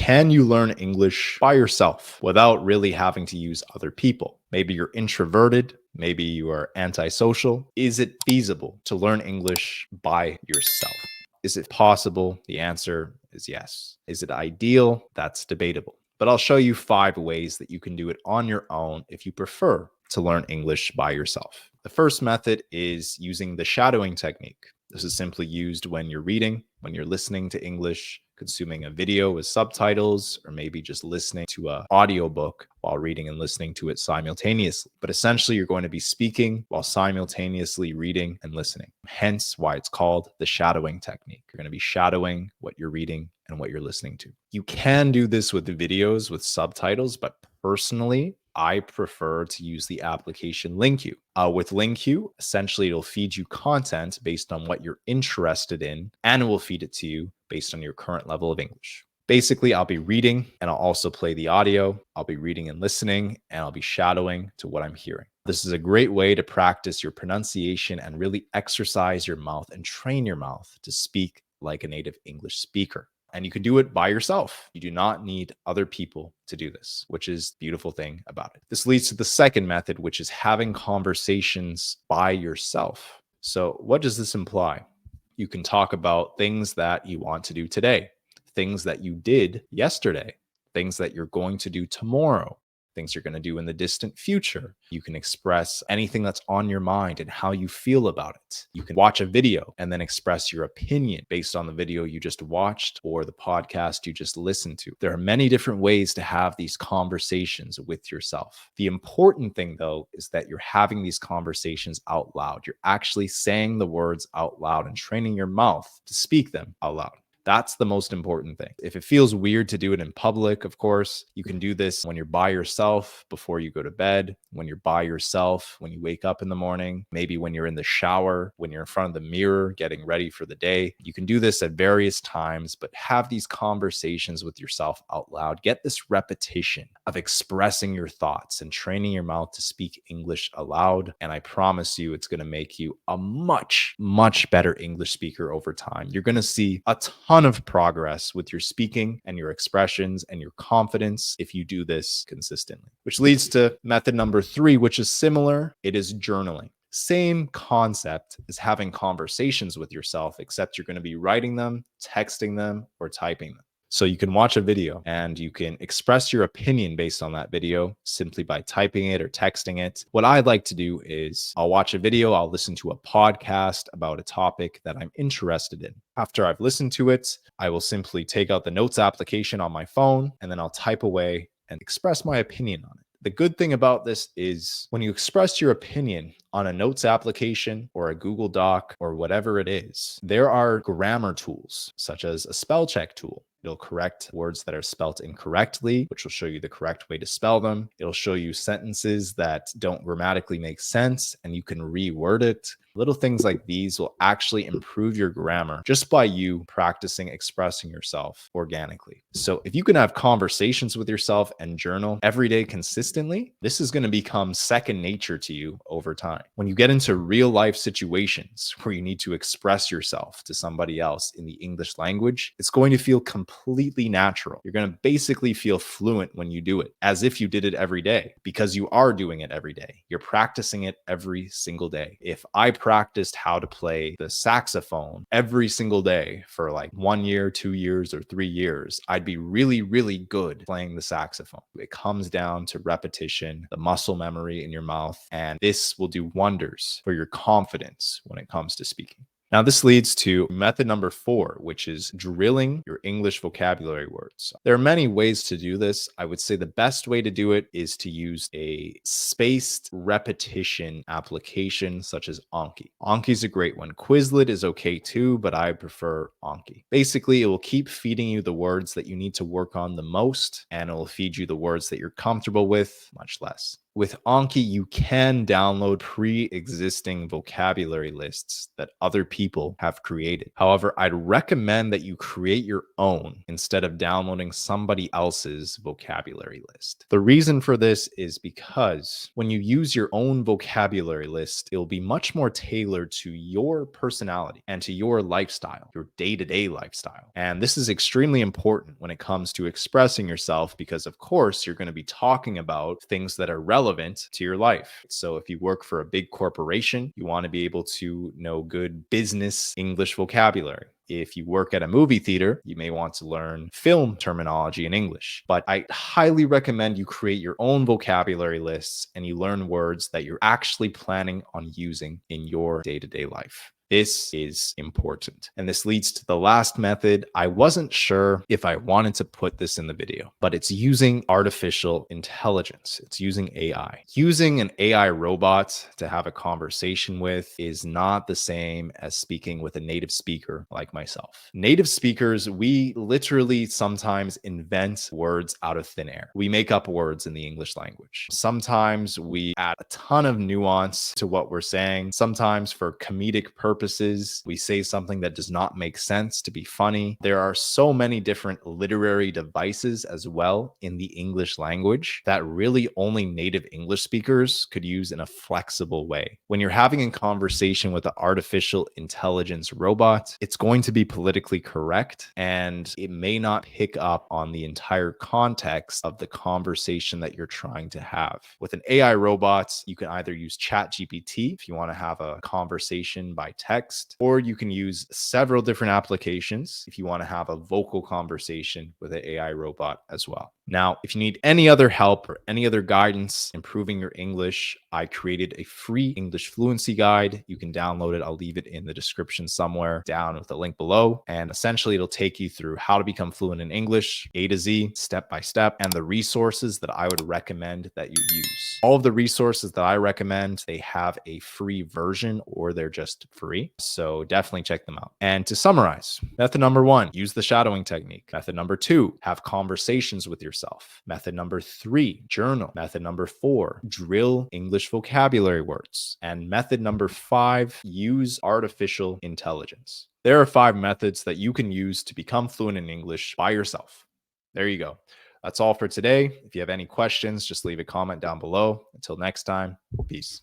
Can you learn English by yourself without really having to use other people? Maybe you're introverted. Maybe you are antisocial. Is it feasible to learn English by yourself? Is it possible? The answer is yes. Is it ideal? That's debatable. But I'll show you 5 ways that you can do it on your own if you prefer to learn English by yourself. The first method is using the shadowing technique. This is simply used when you're reading, when you're listening to English, consuming a video with subtitles, or maybe just listening to an audiobook while reading and listening to it simultaneously. But essentially, you're going to be speaking while simultaneously reading and listening. Hence why it's called the shadowing technique. You're going to be shadowing what you're reading and what you're listening to. You can do this with the videos with subtitles, but personally, I prefer to use the application LinkU. With LinkU, essentially, it'll feed you content based on what you're interested in, and it will feed it to you based on your current level of English. Basically, I'll be reading and I'll also play the audio. I'll be reading and listening, and I'll be shadowing to what I'm hearing. This is a great way to practice your pronunciation and really exercise your mouth and train your mouth to speak like a native English speaker. And you can do it by yourself. You do not need other people to do this, which is the beautiful thing about it. This leads to the second method, which is having conversations by yourself. So what does this imply? You can talk about things that you want to do today, things that you did yesterday, things that you're going to do tomorrow, things you're going to do in the distant future. You can express anything that's on your mind and how you feel about it. You can watch a video and then express your opinion based on the video you just watched or the podcast you just listened to. There are many different ways to have these conversations with yourself. The important thing, though, is that you're having these conversations out loud. You're actually saying the words out loud and training your mouth to speak them out loud. That's the most important thing. If it feels weird to do it in public, of course, you can do this when you're by yourself before you go to bed, when you're by yourself, when you wake up in the morning, maybe when you're in the shower, when you're in front of the mirror getting ready for the day. You can do this at various times, but have these conversations with yourself out loud. Get this repetition of expressing your thoughts and training your mouth to speak English aloud. And I promise you, it's going to make you a much, much better English speaker over time. You're going to see a ton of progress with your speaking and your expressions and your confidence if you do this consistently. Which leads to method number 3, which is similar. It is journaling. Same concept as having conversations with yourself, except you're going to be writing them, texting them, or typing them. So you can watch a video and you can express your opinion based on that video simply by typing it or texting it. What I like to do is I'll watch a video, I'll listen to a podcast about a topic that I'm interested in. After I've listened to it, I will simply take out the notes application on my phone and then I'll type away and express my opinion on it. The good thing about this is when you express your opinion on a notes application or a Google Doc or whatever it is, there are grammar tools such as a spell check tool. It'll correct words that are spelt incorrectly, which will show you the correct way to spell them. It'll show you sentences that don't grammatically make sense and you can reword it. Little things like these will actually improve your grammar just by you practicing expressing yourself organically. So if you can have conversations with yourself and journal every day consistently, this is going to become second nature to you over time. When you get into real life situations where you need to express yourself to somebody else in the English language, it's going to feel completely natural. You're going to basically feel fluent when you do it, as if you did it every day, because you are doing it every day. You're practicing it every single day. If I practiced how to play the saxophone every single day for like 1 year, 2 years, or 3 years, I'd be really, really good playing the saxophone. It comes down to repetition, the muscle memory in your mouth, and this will do wonders for your confidence when it comes to speaking. Now, this leads to method number 4, which is drilling your English vocabulary words. There are many ways to do this. I would say the best way to do it is to use a spaced repetition application such as Anki. Anki is a great one. Quizlet is okay too, but I prefer Anki. Basically, it will keep feeding you the words that you need to work on the most, and it will feed you the words that you're comfortable with much less. With Anki, you can download pre-existing vocabulary lists that other people have created. However, I'd recommend that you create your own instead of downloading somebody else's vocabulary list. The reason for this is because when you use your own vocabulary list, it'll be much more tailored to your personality and to your lifestyle, your day-to-day lifestyle. And this is extremely important when it comes to expressing yourself because, of course, you're going to be talking about things that are relevant to your life. So if you work for a big corporation, you want to be able to know good business English vocabulary. If you work at a movie theater, you may want to learn film terminology in English. But I highly recommend you create your own vocabulary lists and you learn words that you're actually planning on using in your day-to-day life. This is important. And this leads to the last method. I wasn't sure if I wanted to put this in the video, but it's using artificial intelligence. It's using AI. Using an AI robot to have a conversation with is not the same as speaking with a native speaker like myself. Native speakers, we literally sometimes invent words out of thin air. We make up words in the English language. Sometimes we add a ton of nuance to what we're saying. Sometimes for comedic purposes, we say something that does not make sense to be funny. There are so many different literary devices as well in the English language that really only native English speakers could use in a flexible way. When you're having a conversation with an artificial intelligence robot, it's going to be politically correct and it may not pick up on the entire context of the conversation that you're trying to have. With an AI robot, you can either use ChatGPT if you want to have a conversation by text, or you can use several different applications if you want to have a vocal conversation with an AI robot as well. Now, if you need any other help or any other guidance improving your English, I created a free English fluency guide. You can download it. I'll leave it in the description somewhere down with the link below. And essentially, it'll take you through how to become fluent in English, A to Z, step by step, and the resources that I would recommend that you use. All of the resources that I recommend, they have a free version or they're just free. So definitely check them out. And to summarize, method number 1, use the shadowing technique. Method number 2, have conversations with yourself. Method number 3, journal. Method number 4, drill English vocabulary words. And method number 5, use artificial intelligence. There are 5 methods that you can use to become fluent in English by yourself. There you go. That's all for today. If you have any questions, just leave a comment down below. Until next time, peace.